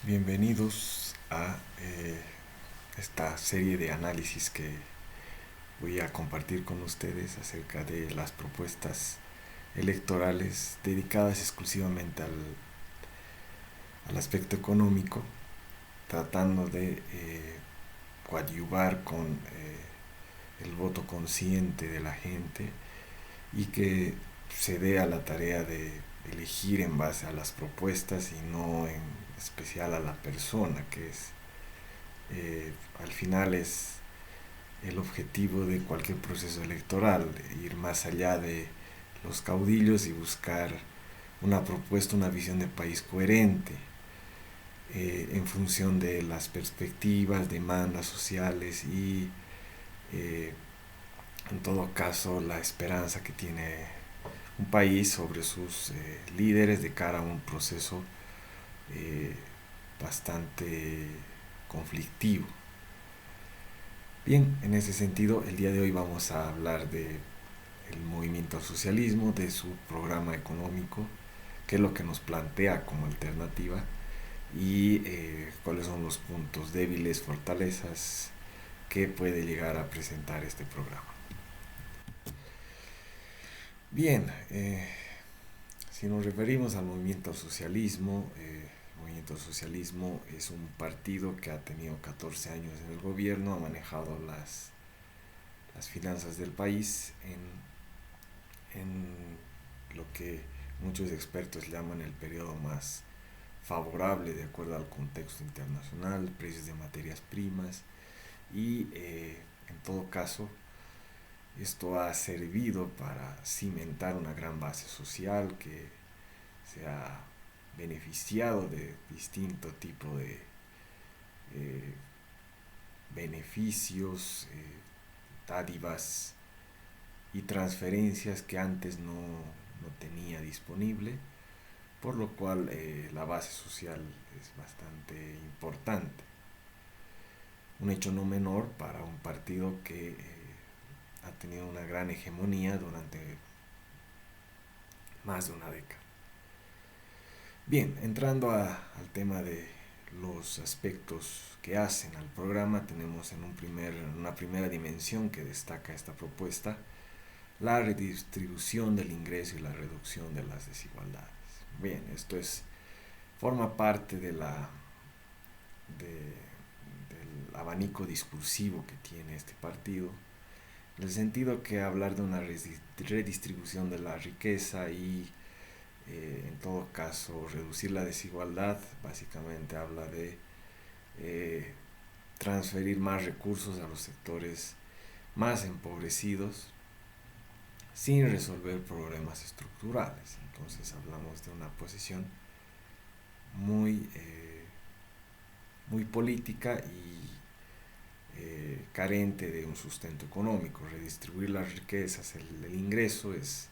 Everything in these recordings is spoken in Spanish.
Bienvenidos a esta serie de análisis que voy a compartir con ustedes acerca de las propuestas electorales dedicadas exclusivamente al aspecto económico, tratando de coadyuvar con el voto consciente de la gente y que se dé a la tarea de elegir en base a las propuestas y no en especial a la persona, que es al final es el objetivo de cualquier proceso electoral, ir más allá de los caudillos y buscar una propuesta, una visión de país coherente en función de las perspectivas, demandas sociales y eh, en todo caso la esperanza que tiene un país sobre sus líderes de cara a un proceso eh, bastante conflictivo. Bien, en ese sentido, el día de hoy vamos a hablar de el movimiento al socialismo, de su programa económico, qué es lo que nos plantea como alternativa y cuáles son los puntos débiles, fortalezas que puede llegar a presentar este programa. Bien, si nos referimos al movimiento al socialismo, el movimiento al socialismo es un partido que ha tenido 14 años en el gobierno, ha manejado las finanzas del país en lo que muchos expertos llaman el periodo más favorable de acuerdo al contexto internacional, precios de materias primas y en todo caso esto ha servido para cimentar una gran base social que se ha beneficiado de distinto tipo de eh, beneficios, dádivas y transferencias que antes no tenía disponible, por lo cual la base social es bastante importante. Un hecho no menor para un partido que ha tenido una gran hegemonía durante más de una década. Bien, entrando al tema de los aspectos que hacen al programa, tenemos en una primera dimensión que destaca esta propuesta, la redistribución del ingreso y la reducción de las desigualdades. Bien, forma parte del abanico discursivo que tiene este partido, en el sentido que hablar de una redistribución de la riqueza y en todo caso reducir la desigualdad básicamente habla de eh, transferir más recursos a los sectores más empobrecidos sin resolver problemas estructurales. Entonces hablamos de una posición muy, muy política y carente de un sustento económico. Redistribuir las riquezas, el ingreso es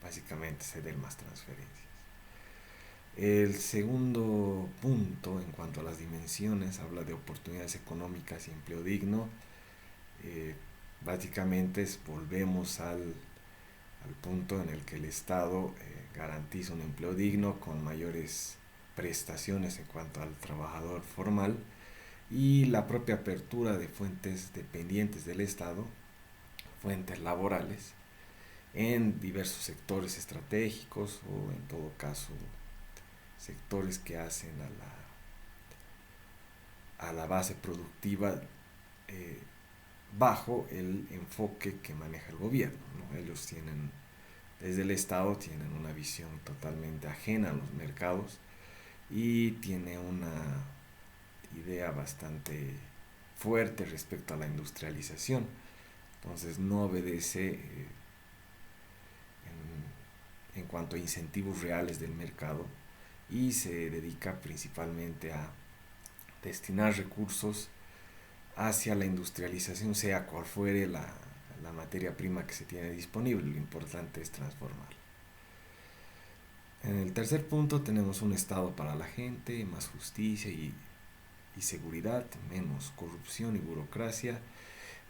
básicamente ceder más transferencias. El segundo punto en cuanto a las dimensiones habla de oportunidades económicas y empleo digno. Eh, Básicamente volvemos al punto en el que el Estado garantiza un empleo digno con mayores prestaciones en cuanto al trabajador formal y la propia apertura de fuentes dependientes del Estado, fuentes laborales, en diversos sectores estratégicos o en todo caso sectores que hacen a la base productiva eh, bajo el enfoque que maneja el gobierno, ¿no? Ellos tienen, desde el Estado, tienen una visión totalmente ajena a los mercados y tiene una idea bastante fuerte respecto a la industrialización. Entonces no obedece en cuanto a incentivos reales del mercado y se dedica principalmente a destinar recursos hacia la industrialización, sea cual fuere la materia prima que se tiene disponible. Lo importante es transformarla. En el tercer punto tenemos un Estado para la gente, más justicia y seguridad, menos corrupción y burocracia.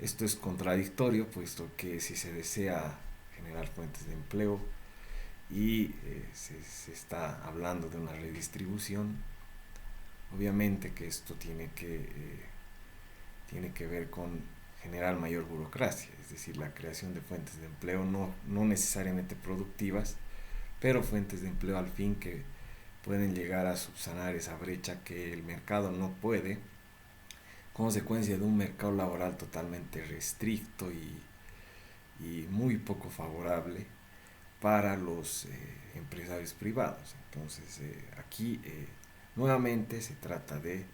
Esto es contradictorio, puesto que si se desea generar fuentes de empleo y se está hablando de una redistribución, Obviamente que esto tiene que ver con generar mayor burocracia, es decir, la creación de fuentes de empleo no necesariamente productivas, pero fuentes de empleo al fin que pueden llegar a subsanar esa brecha que el mercado no puede, consecuencia de un mercado laboral totalmente restricto y muy poco favorable para los empresarios privados. Entonces, aquí nuevamente se trata de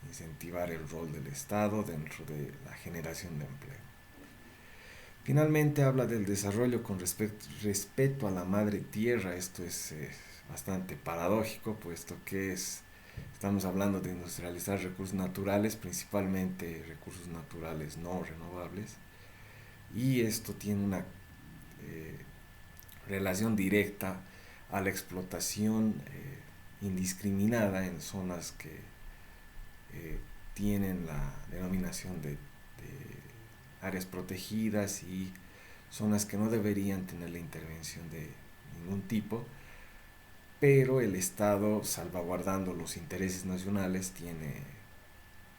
incentivar el rol del Estado dentro de la generación de empleo. Finalmente habla del desarrollo con respeto a la madre tierra. Esto es bastante paradójico, puesto que estamos hablando de industrializar recursos naturales, principalmente recursos naturales no renovables, y esto tiene una eh, relación directa a la explotación indiscriminada en zonas que tienen la denominación de áreas protegidas y zonas que no deberían tener la intervención de ningún tipo, pero el Estado, salvaguardando los intereses nacionales, tiene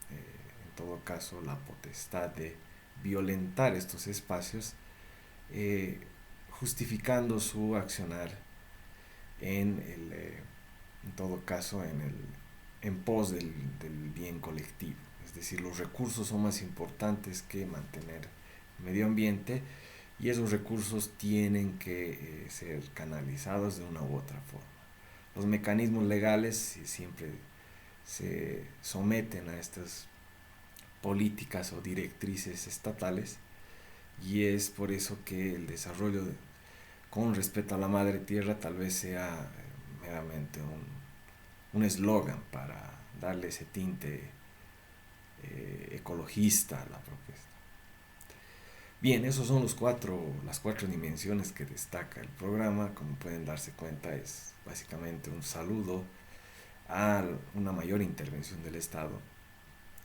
en todo caso la potestad de violentar estos espacios, eh, justificando su accionar en todo caso en pos del bien colectivo. Es decir, los recursos son más importantes que mantener el medio ambiente y esos recursos tienen que ser canalizados de una u otra forma. Los mecanismos legales siempre se someten a estas políticas o directrices estatales y es por eso que el desarrollo con respeto a la madre tierra tal vez sea meramente un eslogan para darle ese tinte ecologista a la propuesta. Bien, esos son las cuatro dimensiones que destaca el programa. Como pueden darse cuenta, es básicamente un saludo a una mayor intervención del Estado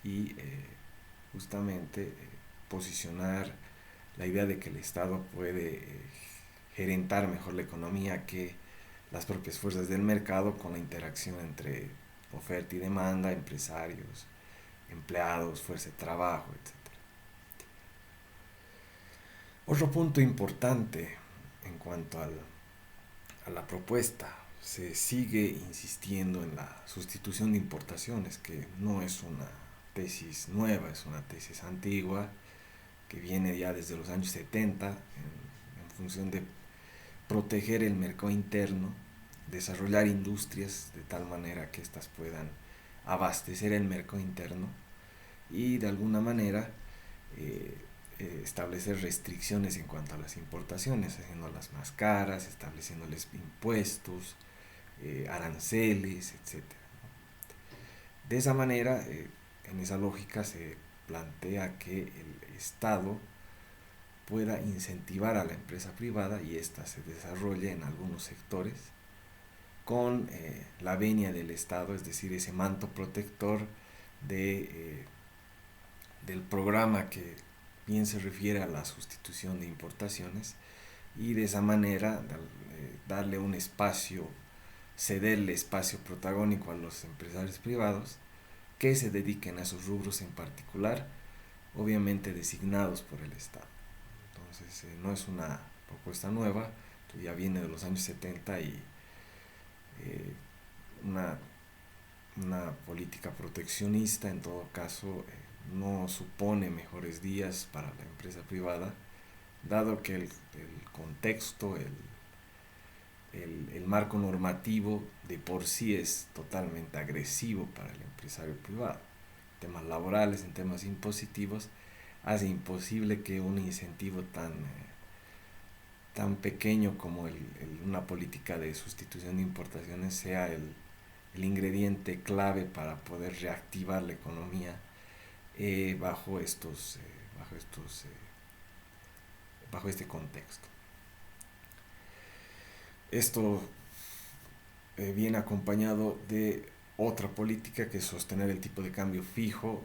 y justamente posicionar la idea de que el Estado puede gerentar mejor la economía que las propias fuerzas del mercado con la interacción entre oferta y demanda, empresarios, empleados, fuerza de trabajo, etc. Otro punto importante en cuanto a la propuesta, se sigue insistiendo en la sustitución de importaciones, que no es una tesis nueva, es una tesis antigua que viene ya desde los años 70 en función de proteger el mercado interno, desarrollar industrias de tal manera que éstas puedan abastecer el mercado interno y de alguna manera eh, establecer restricciones en cuanto a las importaciones, haciéndolas más caras, estableciéndoles impuestos, aranceles, etcétera. De esa manera, en esa lógica se plantea que el Estado pueda incentivar a la empresa privada y ésta se desarrolle en algunos sectores con la venia del Estado, es decir, ese manto protector del programa que bien se refiere a la sustitución de importaciones y de esa manera darle un espacio, cederle espacio protagónico a los empresarios privados que se dediquen a esos rubros en particular, obviamente designados por el Estado. Entonces no es una propuesta nueva, ya viene de los años 70 y eh, una, una política proteccionista en todo caso no supone mejores días para la empresa privada, dado que el contexto, el marco normativo de por sí es totalmente agresivo para el empresario privado. En temas laborales, en temas impositivos, hace imposible que un incentivo tan pequeño como una política de sustitución de importaciones sea el ingrediente clave para poder reactivar la economía bajo este contexto. Esto viene acompañado de otra política que es sostener el tipo de cambio fijo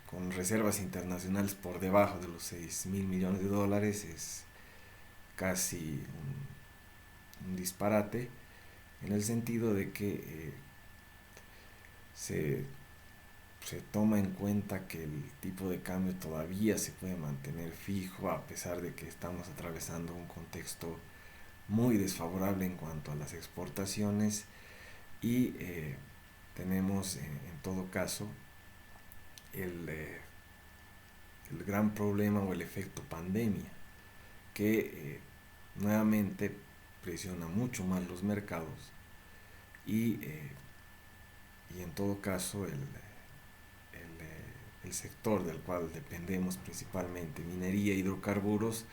con reservas internacionales por debajo de los 6.000 millones de dólares. Es casi un disparate en el sentido de que se, se toma en cuenta que el tipo de cambio todavía se puede mantener fijo a pesar de que estamos atravesando un contexto muy desfavorable en cuanto a las exportaciones y tenemos en todo caso el, el gran problema o el efecto pandemia que nuevamente presiona mucho más los mercados y y en todo caso el sector del cual dependemos principalmente, minería, hidrocarburos,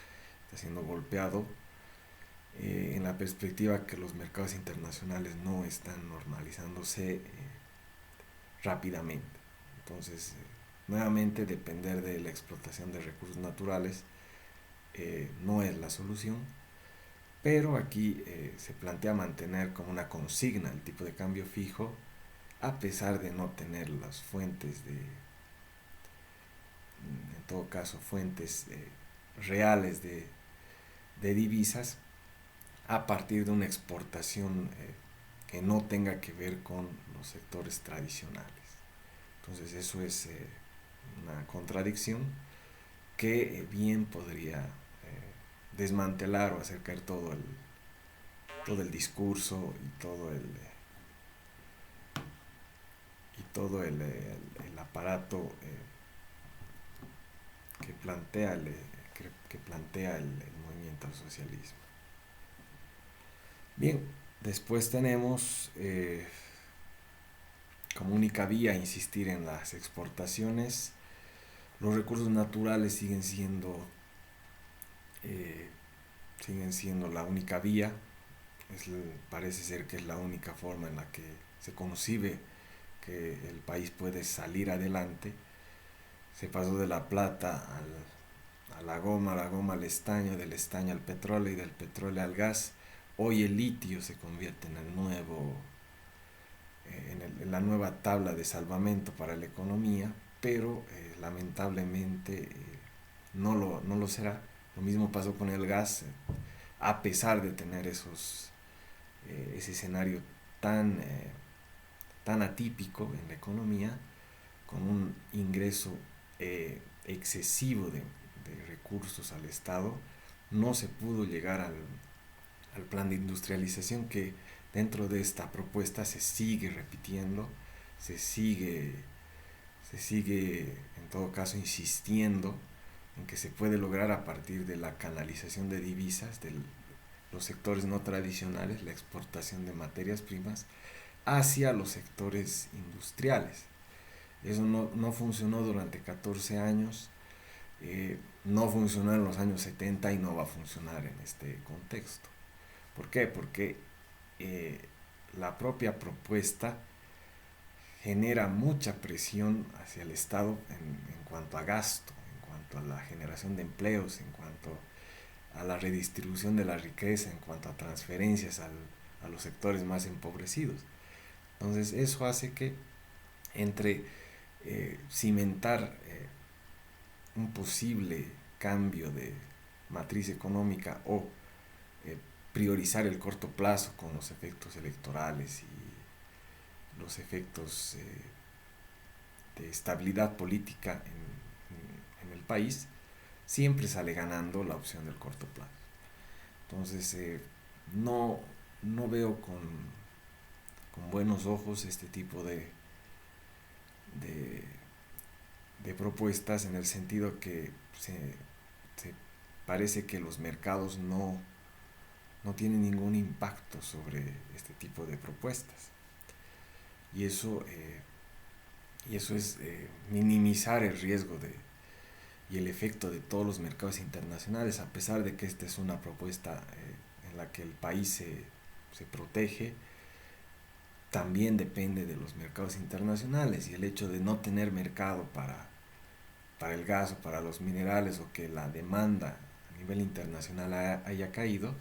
está siendo golpeado en la perspectiva que los mercados internacionales no están normalizándose rápidamente. Entonces, nuevamente depender de la explotación de recursos naturales no es la solución, pero aquí se plantea mantener como una consigna el tipo de cambio fijo a pesar de no tener las fuentes en todo caso, fuentes reales de divisas a partir de una exportación que no tenga que ver con los sectores tradicionales. Entonces eso es una contradicción que bien podría desmantelar o hacer caer todo el discurso y todo el aparato que plantea que plantea el movimiento al socialismo. Bien, después tenemos como única vía insistir en las exportaciones. Los recursos naturales eh, siguen siendo la única vía. Parece ser que es la única forma en la que se concibe que el país puede salir adelante. Se pasó de la plata a la goma al estaño, del estaño al petróleo y del petróleo al gas. Hoy el litio se convierte en el nuevo, en la nueva tabla de salvamento para la economía, pero lamentablemente no lo será. Lo mismo pasó con el gas, a pesar de tener ese escenario tan, tan atípico en la economía, con un ingreso excesivo de recursos al Estado, no se pudo llegar al plan de industrialización que dentro de esta propuesta se sigue repitiendo, se sigue, se sigue en todo caso insistiendo en que se puede lograr a partir de la canalización de divisas de los sectores no tradicionales, la exportación de materias primas, hacia los sectores industriales. Eso no funcionó durante 14 años, no funcionó en los años 70 y no va a funcionar en este contexto. ¿Por qué? Porque eh, la propia propuesta genera mucha presión hacia el Estado en cuanto a gasto, en cuanto a la generación de empleos, en cuanto a la redistribución de la riqueza, en cuanto a transferencias a los sectores más empobrecidos. Entonces eso hace que entre cimentar un posible cambio de matriz económica o eh, priorizar el corto plazo con los efectos electorales y los efectos de estabilidad política en el país, siempre sale ganando la opción del corto plazo. Entonces, no, no veo con buenos ojos este tipo de, de propuestas en el sentido que se parece que los mercados no tienen ningún impacto sobre este tipo de propuestas. Y y eso es minimizar el riesgo y el efecto de todos los mercados internacionales, a pesar de que esta es una propuesta en la que el país se protege, también depende de los mercados internacionales y el hecho de no tener mercado para el gas o para los minerales o que la demanda a nivel internacional haya caído,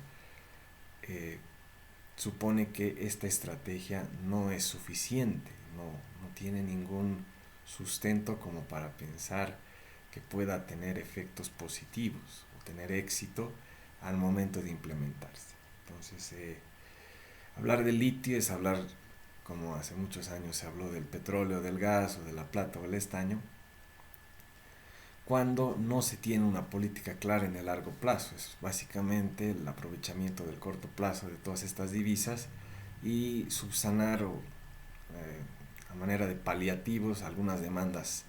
eh, supone que esta estrategia no es suficiente, no tiene ningún sustento como para pensar que pueda tener efectos positivos o tener éxito al momento de implementarse. Entonces, hablar de litio es hablar como hace muchos años se habló del petróleo, del gas o de la plata o el estaño, cuando no se tiene una política clara en el largo plazo. Es básicamente el aprovechamiento del corto plazo de todas estas divisas y subsanar a manera de paliativos algunas demandas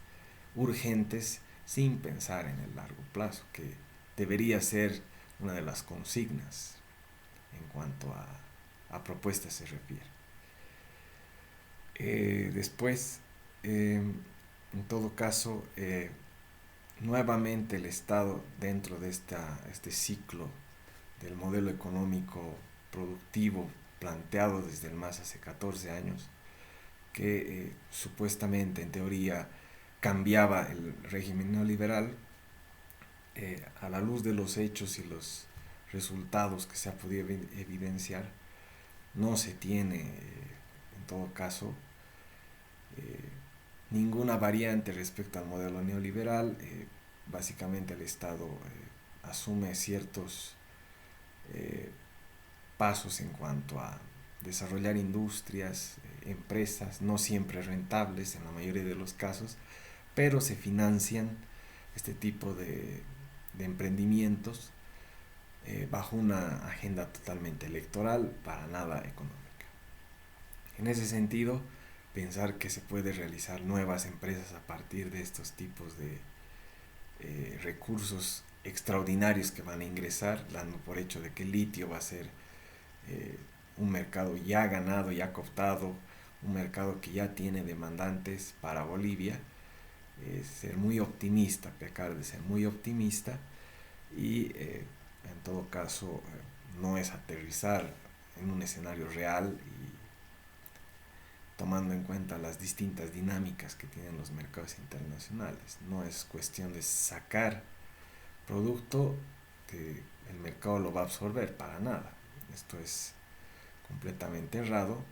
urgentes sin pensar en el largo plazo, que debería ser una de las consignas en cuanto a propuestas se refiere. Después, en todo caso, nuevamente el Estado dentro de este ciclo del modelo económico productivo planteado desde el MAS hace 14 años, que supuestamente en teoría cambiaba el régimen neoliberal, a la luz de los hechos y los resultados que se ha podido evidenciar, no se tiene en todo caso eh, ninguna variante respecto al modelo neoliberal. Básicamente el Estado asume ciertos eh, pasos en cuanto a desarrollar industrias, empresas, no siempre rentables en la mayoría de los casos, pero se financian este tipo de emprendimientos bajo una agenda totalmente electoral, para nada económica. En ese sentido, pensar que se puede realizar nuevas empresas a partir de estos tipos de recursos extraordinarios que van a ingresar, dando por hecho de que el litio va a ser eh, un mercado ya ganado, ya cooptado, un mercado que ya tiene demandantes para Bolivia, ser muy optimista, pecar de ser muy optimista y en todo caso no es aterrizar en un escenario real y tomando en cuenta las distintas dinámicas que tienen los mercados internacionales. No es cuestión de sacar producto que el mercado lo va a absorber, para nada. Esto es completamente errado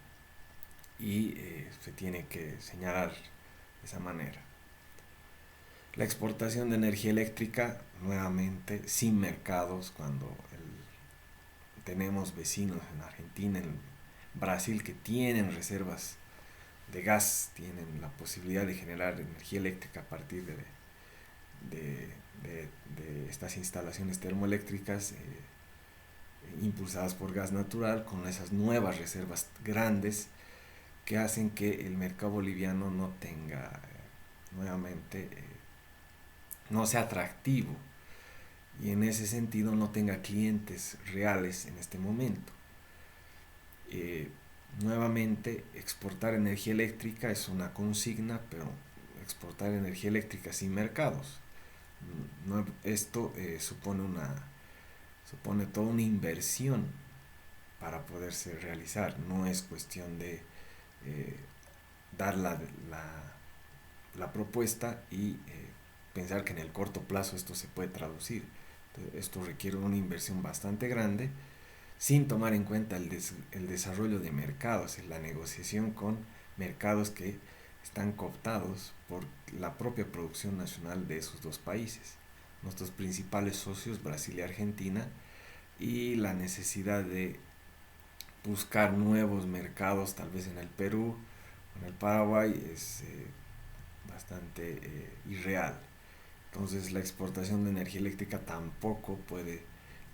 y se tiene que señalar de esa manera. La exportación de energía eléctrica, nuevamente, sin mercados, cuando tenemos vecinos en Argentina, en Brasil, que tienen reservas de gas, tienen la posibilidad de generar energía eléctrica a partir de estas instalaciones termoeléctricas impulsadas por gas natural, con esas nuevas reservas grandes que hacen que el mercado boliviano no tenga nuevamente no sea atractivo y en ese sentido no tenga clientes reales en este momento. Eh, Nuevamente, exportar energía eléctrica es una consigna, pero exportar energía eléctrica sin mercados. No, esto supone toda una inversión para poderse realizar. No es cuestión de eh, dar la propuesta y pensar que en el corto plazo esto se puede traducir. Entonces, esto requiere una inversión bastante grande sin tomar en cuenta el desarrollo de mercados, la negociación con mercados que están cooptados por la propia producción nacional de esos dos países, nuestros principales socios, Brasil y Argentina, y la necesidad de buscar nuevos mercados, tal vez en el Perú, en el Paraguay, es bastante irreal. Entonces la exportación de energía eléctrica tampoco puede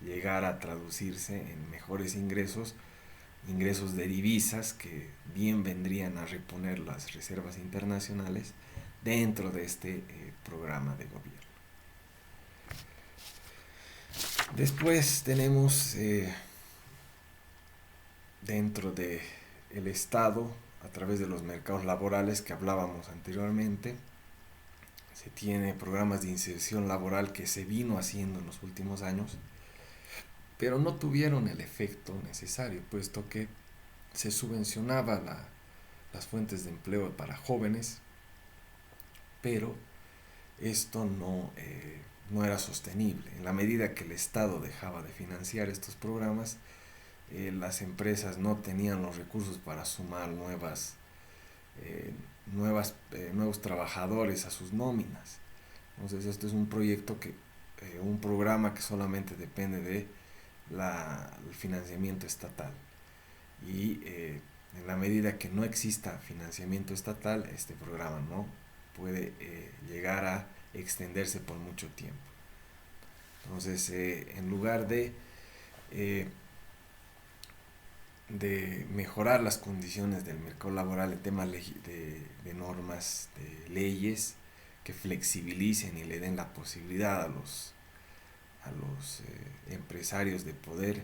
llegar a traducirse en mejores ingresos, ingresos de divisas que bien vendrían a reponer las reservas internacionales dentro de este programa de gobierno. Después tenemos dentro de el Estado, a través de los mercados laborales que hablábamos anteriormente, se tiene programas de inserción laboral que se vino haciendo en los últimos años, pero no tuvieron el efecto necesario, puesto que se subvencionaba las fuentes de empleo para jóvenes, pero esto no era sostenible. En la medida que el Estado dejaba de financiar estos programas, las empresas no tenían los recursos para sumar eh, nuevos trabajadores a sus nóminas. Entonces esto es un proyecto un programa que solamente depende de el financiamiento estatal y en la medida que no exista financiamiento estatal, este programa no puede llegar a extenderse por mucho tiempo. Entonces, en lugar eh, de mejorar las condiciones del mercado laboral en temas de normas, de leyes que flexibilicen y le den la posibilidad a los empresarios de poder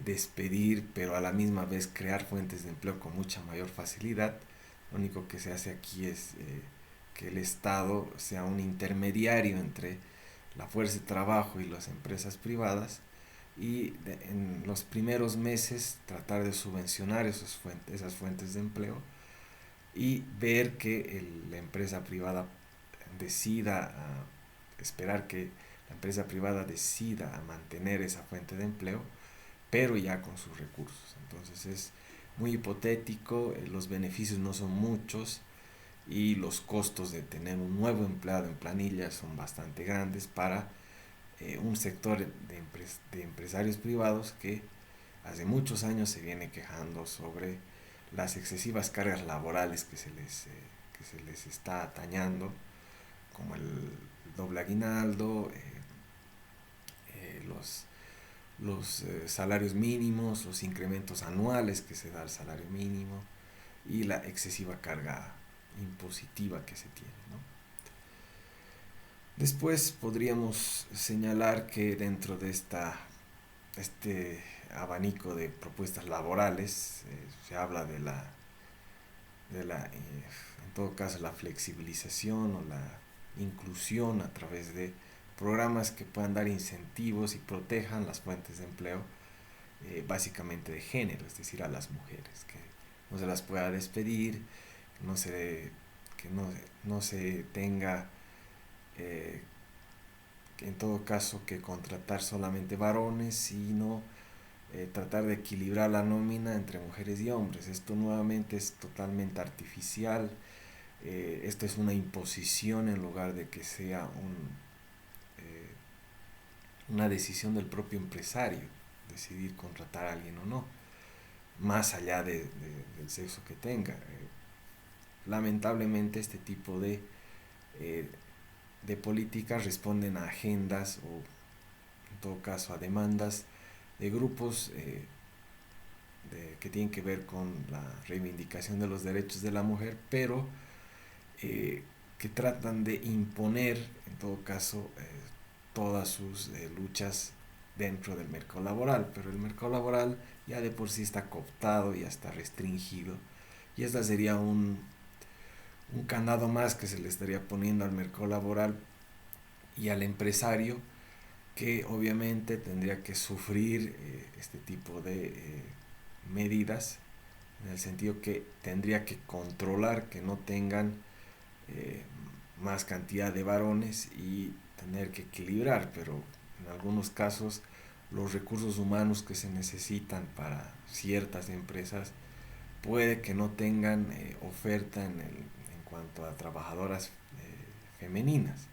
despedir, pero a la misma vez crear fuentes de empleo con mucha mayor facilidad. Lo único que se hace aquí es que el Estado sea un intermediario entre la fuerza de trabajo y las empresas privadas, y en los primeros meses tratar de subvencionar esas fuentes de empleo y ver que la empresa privada decida, esperar que la empresa privada decida a mantener esa fuente de empleo, pero ya con sus recursos. Entonces es muy hipotético, los beneficios no son muchos y los costos de tener un nuevo empleado en planilla son bastante grandes para un sector de empresarios privados que hace muchos años se viene quejando sobre las excesivas cargas laborales que se les está atañando, como el doble aguinaldo, los salarios mínimos, los incrementos anuales que se da al salario mínimo y la excesiva carga impositiva que se tiene, ¿no? Después podríamos señalar que dentro de este abanico de propuestas laborales se habla en todo caso, la flexibilización o la inclusión a través de programas que puedan dar incentivos y protejan las fuentes de empleo, básicamente de género, es decir, a las mujeres, que no se las pueda despedir, que no se tenga eh, en todo caso que contratar solamente varones, sino tratar de equilibrar la nómina entre mujeres y hombres. Esto nuevamente es totalmente artificial, esto es una imposición en lugar de que sea una decisión del propio empresario, decidir contratar a alguien o no, más allá del sexo que tenga. Lamentablemente este tipo eh, de políticas responden a agendas o en todo caso a demandas de grupos que tienen que ver con la reivindicación de los derechos de la mujer, pero que tratan de imponer en todo caso todas sus luchas dentro del mercado laboral, pero el mercado laboral ya de por sí está cooptado, ya está restringido, y esta sería un candado más que se le estaría poniendo al mercado laboral y al empresario, que obviamente tendría que sufrir este tipo de medidas, en el sentido que tendría que controlar que no tengan eh, más cantidad de varones y tener que equilibrar, pero en algunos casos los recursos humanos que se necesitan para ciertas empresas puede que no tengan oferta en cuanto a trabajadoras femeninas,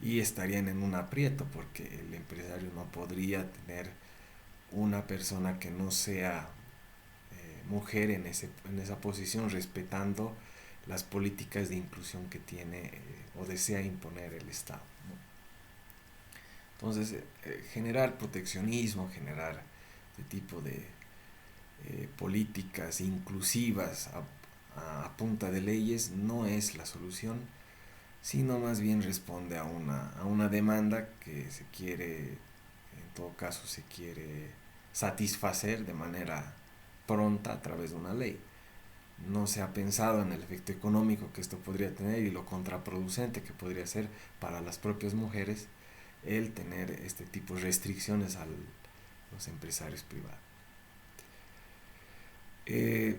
y estarían en un aprieto porque el empresario no podría tener una persona que no sea mujer en esa posición, respetando las políticas de inclusión que tiene o desea imponer el Estado, ¿no? Entonces, generar proteccionismo, generar este tipo de políticas inclusivas a punta de leyes no es la solución, sino más bien responde a una demanda que se quiere, en todo caso, se quiere satisfacer de manera pronta a través de una ley. No se ha pensado en el efecto económico que esto podría tener y lo contraproducente que podría ser para las propias mujeres el tener este tipo de restricciones a los empresarios privados. Eh,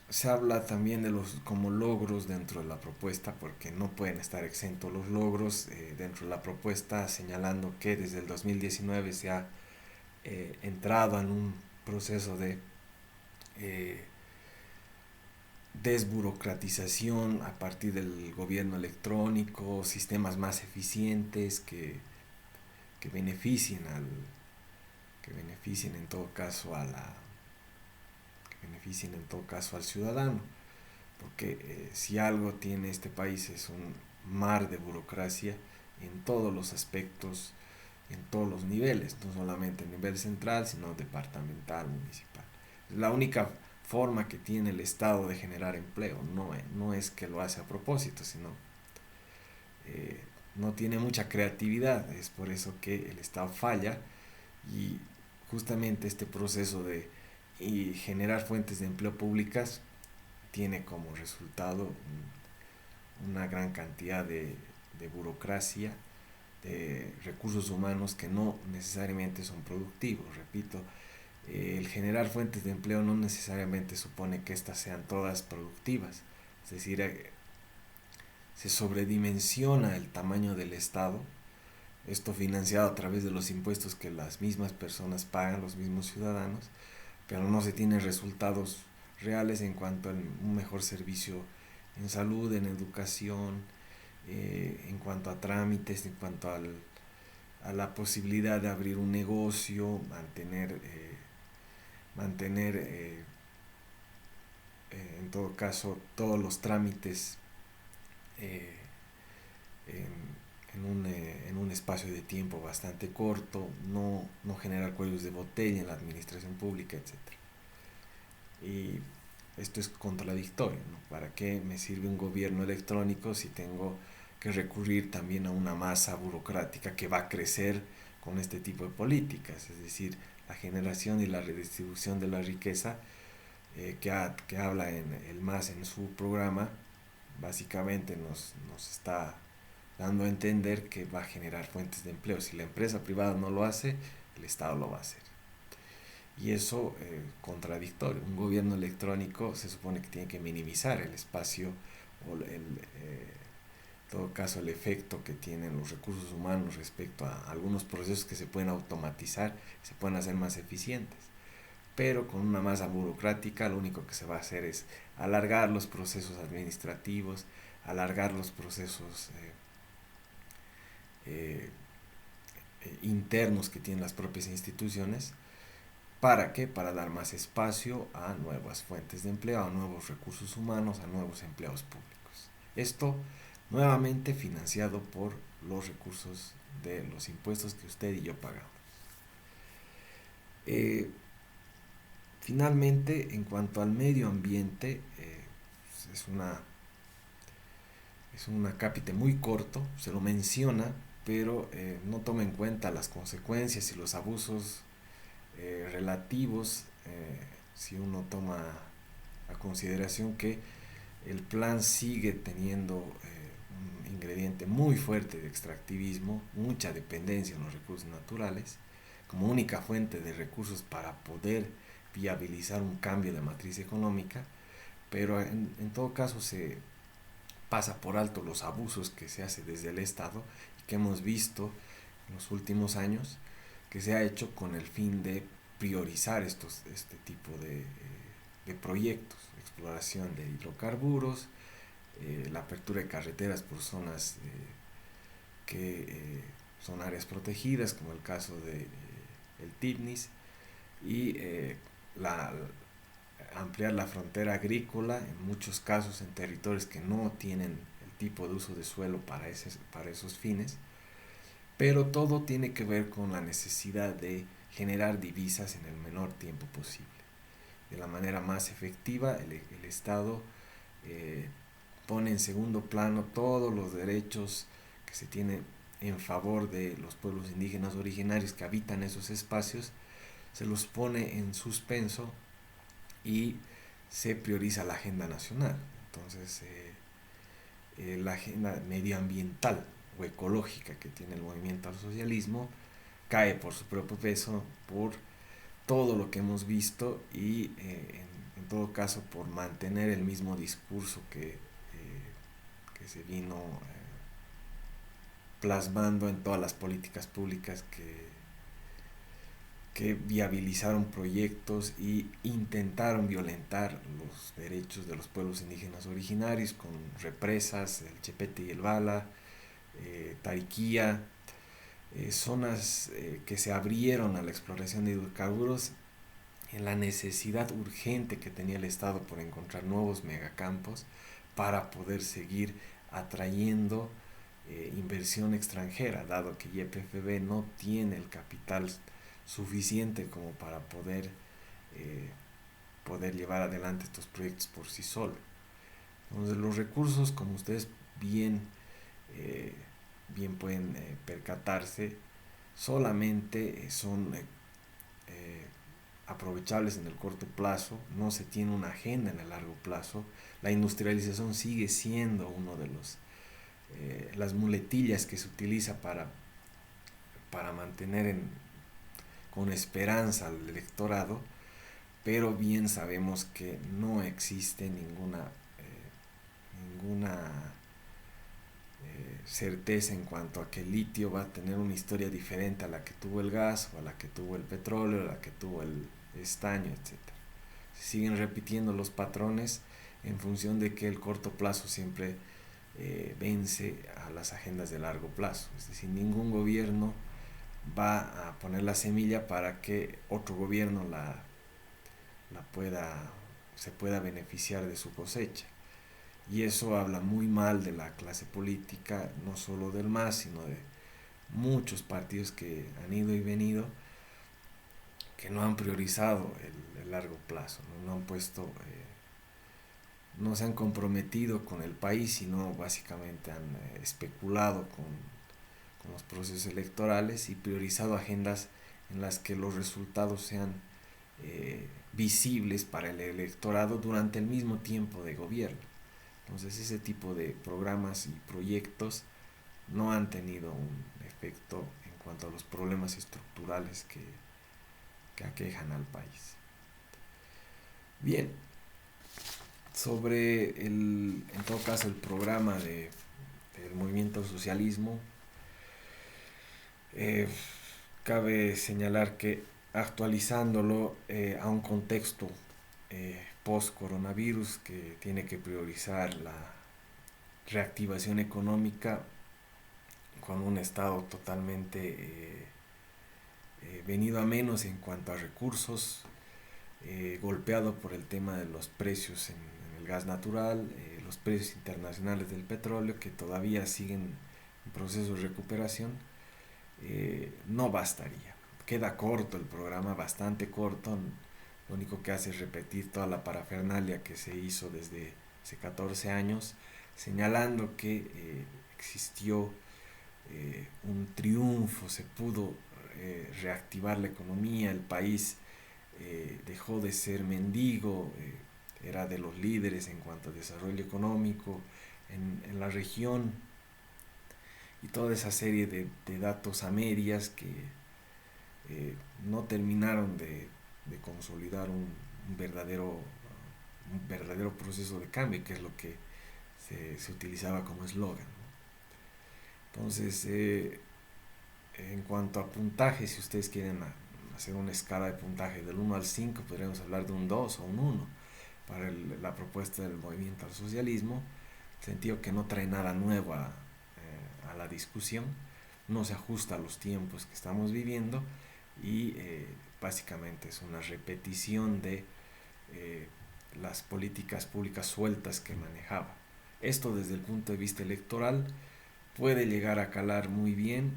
Se habla también de los como logros dentro de la propuesta, porque no pueden estar exentos los logros dentro de la propuesta, señalando que desde el 2019 se ha entrado en un proceso de eh, desburocratización a partir del gobierno electrónico, sistemas más eficientes que beneficien que beneficien en todo caso beneficien en todo caso al ciudadano, porque si algo tiene este país es un mar de burocracia en todos los aspectos, en todos los niveles, no solamente a nivel central, sino departamental, municipal. La única forma que tiene el Estado de generar empleo no es que lo hace a propósito, sino eh, no tiene mucha creatividad, es por eso que el Estado falla y justamente este proceso de generar fuentes de empleo públicas tiene como resultado una gran cantidad de burocracia, de recursos humanos que no necesariamente son productivos. Repito, el generar fuentes de empleo no necesariamente supone que éstas sean todas productivas. Es decir, se sobredimensiona el tamaño del Estado, esto financiado a través de los impuestos que las mismas personas pagan, los mismos ciudadanos, pero no se tienen resultados reales en cuanto a un mejor servicio en salud, en educación, en cuanto a trámites, en cuanto a la posibilidad de abrir un negocio, mantener en todo caso todos los trámites eh, en un espacio de tiempo bastante corto, no generar cuellos de botella en la administración pública, etcétera. Y esto es contradictorio, ¿no? ¿Para qué me sirve un gobierno electrónico si tengo que recurrir también a una masa burocrática que va a crecer con este tipo de políticas? Es decir, la generación y la redistribución de la riqueza que habla en el MAS en su programa, básicamente nos está dando a entender que va a generar fuentes de empleo. Si la empresa privada no lo hace, el Estado lo va a hacer. Y eso contradictorio. Un gobierno electrónico se supone que tiene que minimizar el espacio o en todo caso el efecto que tienen los recursos humanos respecto a algunos procesos que se pueden automatizar, se pueden hacer más eficientes. Pero con una masa burocrática lo único que se va a hacer es alargar los procesos administrativos, alargar los procesos eh, internos que tienen las propias instituciones. ¿Para qué? Para dar más espacio a nuevas fuentes de empleo, a nuevos recursos humanos, a nuevos empleados públicos. Esto nuevamente financiado por los recursos de los impuestos que usted y yo pagamos. Eh, Finalmente, en cuanto al medio ambiente, es un acápite muy corto, se lo menciona, pero no toma en cuenta las consecuencias y los abusos relativos, si uno toma a consideración que el plan sigue teniendo un ingrediente muy fuerte de extractivismo, mucha dependencia en los recursos naturales, como única fuente de recursos para poder viabilizar un cambio de matriz económica, pero en todo caso se pasa por alto los abusos que se hace desde el Estado y que hemos visto en los últimos años que se ha hecho con el fin de priorizar este tipo de proyectos, exploración de hidrocarburos, la apertura de carreteras por zonas que son áreas protegidas, como el caso de el TIPNIS, y ampliar la frontera agrícola, en muchos casos en territorios que no tienen el tipo de uso de suelo para esos fines, pero todo tiene que ver con la necesidad de generar divisas en el menor tiempo posible. De la manera más efectiva, el Estado eh, pone en segundo plano todos los derechos que se tienen en favor de los pueblos indígenas originarios que habitan esos espacios, se los pone en suspenso y se prioriza la agenda nacional. Entonces, la agenda medioambiental o ecológica que tiene el movimiento al socialismo cae por su propio peso, por todo lo que hemos visto y en todo caso por mantener el mismo discurso que se vino plasmando en todas las políticas públicas que viabilizaron proyectos y intentaron violentar los derechos de los pueblos indígenas originarios con represas, el Chepete y el Bala, Tariquía, zonas que se abrieron a la exploración de hidrocarburos en la necesidad urgente que tenía el Estado por encontrar nuevos megacampos para poder seguir atrayendo inversión extranjera, dado que YPFB no tiene el capital suficiente como para eh, poder llevar adelante estos proyectos por sí solo. Entonces los recursos, como ustedes bien, eh, bien pueden percatarse, solamente son eh, aprovechables en el corto plazo, no se tiene una agenda en el largo plazo. La industrialización sigue siendo uno de las muletillas que se utiliza para mantener con esperanza al electorado, pero bien sabemos que no existe ninguna certeza en cuanto a que el litio va a tener una historia diferente a la que tuvo el gas, o a la que tuvo el petróleo, a la que tuvo el estaño, etcétera. Se siguen repitiendo los patrones en función de que el corto plazo siempre vence a las agendas de largo plazo. Es decir, ningún gobierno va a poner la semilla para que otro gobierno la pueda, se pueda beneficiar de su cosecha. Y eso habla muy mal de la clase política, no solo del MAS, sino de muchos partidos que han ido y venido, que no han priorizado el largo plazo, no han puesto, no se han comprometido con el país, sino básicamente han especulado con los procesos electorales y priorizado agendas en las que los resultados sean visibles para el electorado durante el mismo tiempo de gobierno. Entonces ese tipo de programas y proyectos no han tenido un efecto en cuanto a los problemas estructurales que aquejan al país. Bien, sobre en todo caso el programa del movimiento al socialismo, eh, cabe señalar que actualizándolo a un contexto post-coronavirus que tiene que priorizar la reactivación económica con un Estado totalmente venido a menos en cuanto a recursos, golpeado por el tema de los precios en el gas natural, los precios internacionales del petróleo que todavía siguen en proceso de recuperación, no bastaría. Queda corto el programa, bastante corto. Lo único que hace es repetir toda la parafernalia que se hizo desde hace 14 años, señalando que existió un triunfo, se pudo reactivar la economía, el país dejó de ser mendigo, era de los líderes en cuanto a desarrollo económico en la región, y toda esa serie de datos a medias que no terminaron de consolidar un verdadero proceso de cambio, que es lo que se utilizaba como eslogan, ¿no? Entonces, en cuanto a puntaje, si ustedes quieren hacer una escala de puntaje del 1 al 5, podríamos hablar de un 2 o un 1 para la propuesta del movimiento al socialismo, sentido que no trae nada nuevo a la discusión, no se ajusta a los tiempos que estamos viviendo y básicamente es una repetición de eh, las políticas públicas sueltas que manejaba. Esto desde el punto de vista electoral puede llegar a calar muy bien,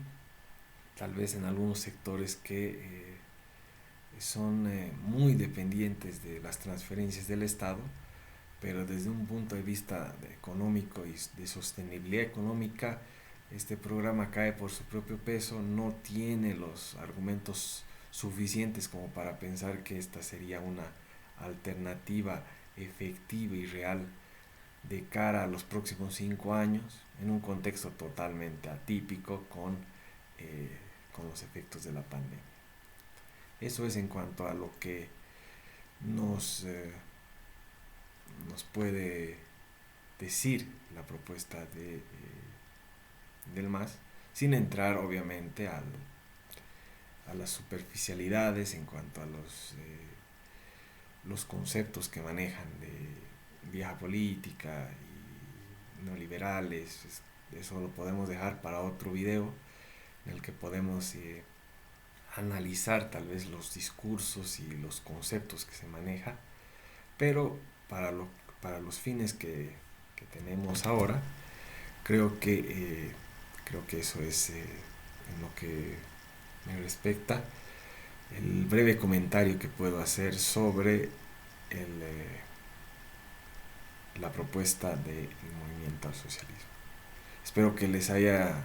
tal vez en algunos sectores que son muy dependientes de las transferencias del Estado, pero desde un punto de vista económico y de sostenibilidad económica, este programa cae por su propio peso, no tiene los argumentos suficientes como para pensar que esta sería una alternativa efectiva y real de cara a los próximos 5 años, en un contexto totalmente atípico con los efectos de la pandemia. Eso es en cuanto a lo que nos, nos puede decir la propuesta del MAS, sin entrar obviamente a las superficialidades en cuanto a los conceptos que manejan de vieja política y neoliberales. Eso lo podemos dejar para otro video en el que podemos analizar tal vez los discursos y los conceptos que se maneja, pero para, lo, para los fines que tenemos ahora, creo que, creo que eso es en lo que me respecta el breve comentario que puedo hacer sobre la propuesta del movimiento al socialismo. Espero que les haya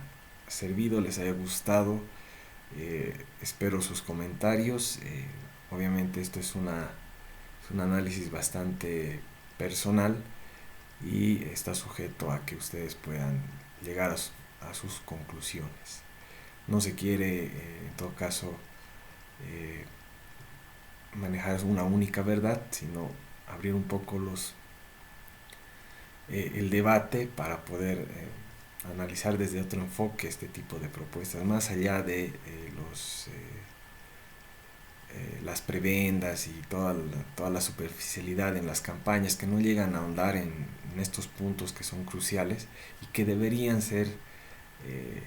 servido, les haya gustado. Espero sus comentarios. Obviamente esto es un análisis bastante personal y está sujeto a que ustedes puedan llegar a sus conclusiones. No se quiere, en todo caso, eh, manejar una única verdad, sino abrir un poco el debate para poder analizar desde otro enfoque este tipo de propuestas, más allá de las prebendas y toda la superficialidad en las campañas que no llegan a ahondar en estos puntos que son cruciales y que deberían ser eh,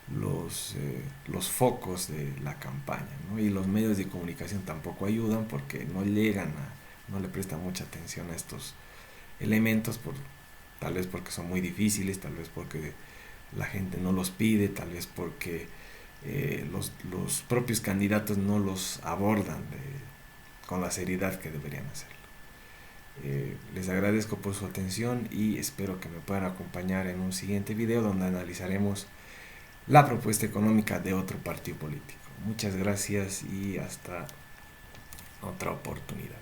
los focos de la campaña, ¿no? Y los medios de comunicación tampoco ayudan porque no le prestan mucha atención a estos elementos, tal vez porque son muy difíciles, tal vez porque la gente no los pide, tal vez porque los propios candidatos no los abordan con la seriedad que deberían hacerlo. Les agradezco por su atención y espero que me puedan acompañar en un siguiente video donde analizaremos la propuesta económica de otro partido político. Muchas gracias y hasta otra oportunidad.